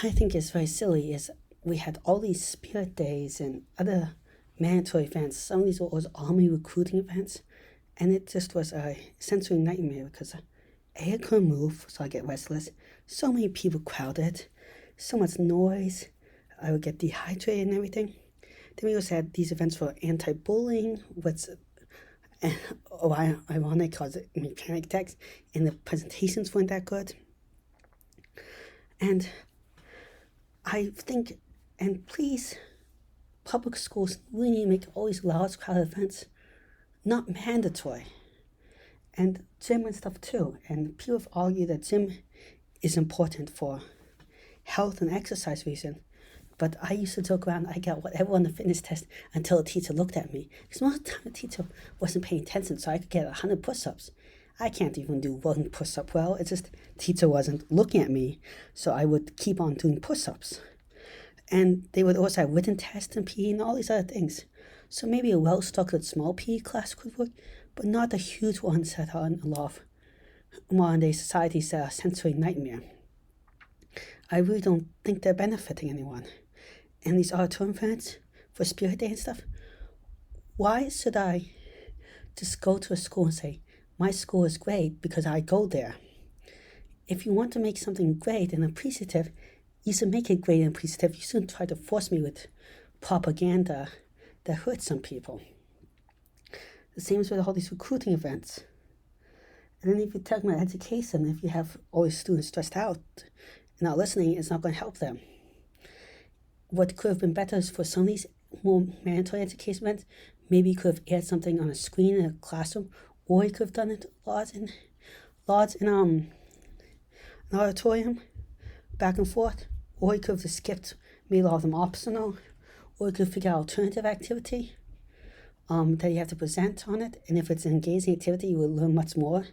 I think is very silly is we had all these spirit days and other mandatory events. Some of these were always army recruiting events, and it just was a sensory nightmare because I couldn't move, so I get restless. So many people crowded, so much noise. I would get dehydrated and everything. Then we also had these events for anti-bullying, what's ironic because mechanic text, and the presentations weren't that good. And I think, and please, public schools really need to make all these large crowd events not mandatory. And gym and stuff too. And people have argued that gym is important for health and exercise reason. But I used to joke around, I got whatever on the fitness test until the teacher looked at me. Because most of the time the teacher wasn't paying attention, so I could get 100 push-ups. I can't even do one push-up well. It's just the teacher wasn't looking at me, so I would keep on doing push-ups. And they would also have written tests and PE and all these other things. So maybe a well-structured small PE class could work, but not the huge ones that are in a lot of modern-day societies that are sensory nightmare. I really don't think they're benefiting anyone. And these auditorium events for Spirit Day and stuff, why should I just go to a school and say, my school is great because I go there? If you want to make something great and appreciative, you should make it great and appreciative. You shouldn't try to force me with propaganda that hurts some people. The same as with all these recruiting events. And then if you talk about education, if you have all these students stressed out and not listening, it's not going to help them. What could have been better is for some of these more mandatory education events, maybe you could have aired something on a screen in a classroom, or you could have done it large in an auditorium, back and forth, or you could have just skipped, made all of them optional, or you could figure out alternative activity that you have to present on it. And if it's an engaging activity, you will learn much more.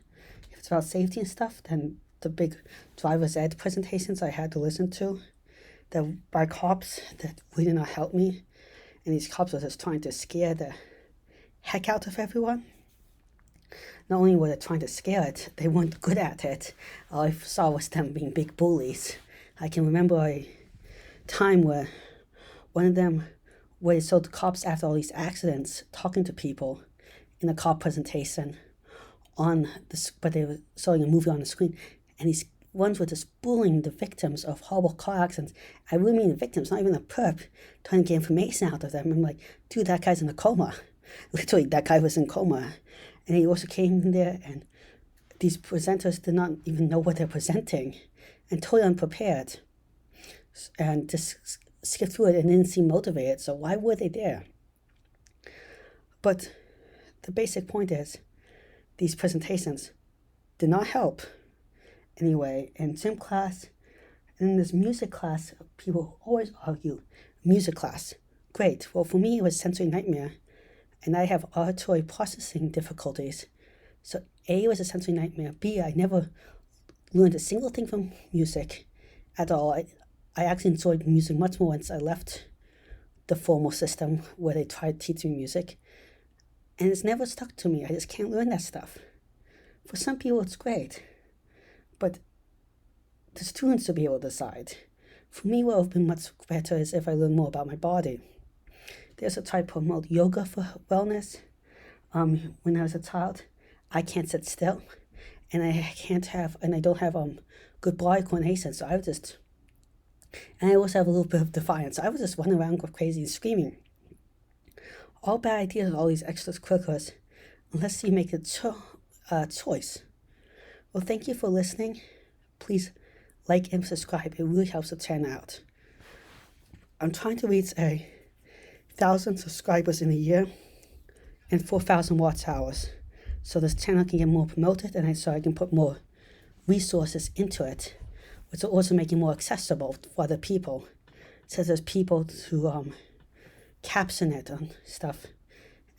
If it's about safety and stuff, then the big driver's ed presentations I had to listen to that by cops that really did not help me. And these cops were just trying to scare the heck out of everyone. Not only were they trying to scare it, they weren't good at it. All I saw was them being big bullies. I can remember a time where one of them, where they saw the cops after all these accidents talking to people in a cop presentation but they were showing a movie on the screen, and these ones were just bullying the victims of horrible car accidents. I really mean the victims, not even the perp, trying to get information out of them. I'm like, dude, that guy's in a coma. Literally, that guy was in coma. And he also came in there, and these presenters did not even know what they're presenting, and totally unprepared, and just skipped through it and didn't seem motivated. So why were they there? But the basic point is, these presentations did not help anyway. In gym class, and in this music class, people always argue, music class, great. Well, for me, it was sensory nightmare, and I have auditory processing difficulties. So A, it was a sensory nightmare. B, I never learned a single thing from music at all. I actually enjoyed music much more once I left the formal system where they tried to teach me music. And it's never stuck to me. I just can't learn that stuff. For some people, it's great. But the students should be able to decide. For me, what would have been much better is if I learned more about my body. There's a try to promote yoga for wellness. When I was a child, I can't sit still, and I don't have good body coordination. So and I also have a little bit of defiance. So I was just running around crazy and screaming. All bad ideas, all these extracurriculars, unless you make a choice. Well, thank you for listening. Please like and subscribe. It really helps the channel out. I'm trying to reach 1,000 subscribers in a year and 4,000 watch hours, so this channel can get more promoted, and so I can put more resources into it, which will also make it more accessible for other people, so there's people to caption it on stuff.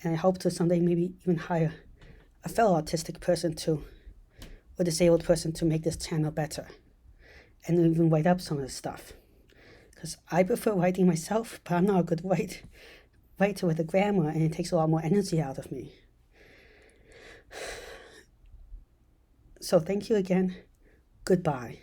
And I hope to someday maybe even hire a fellow autistic person or disabled person to make this channel better, and even write up some of the stuff. Because I prefer writing myself, but I'm not a good writer with the grammar, and it takes a lot more energy out of me. So thank you again. Goodbye.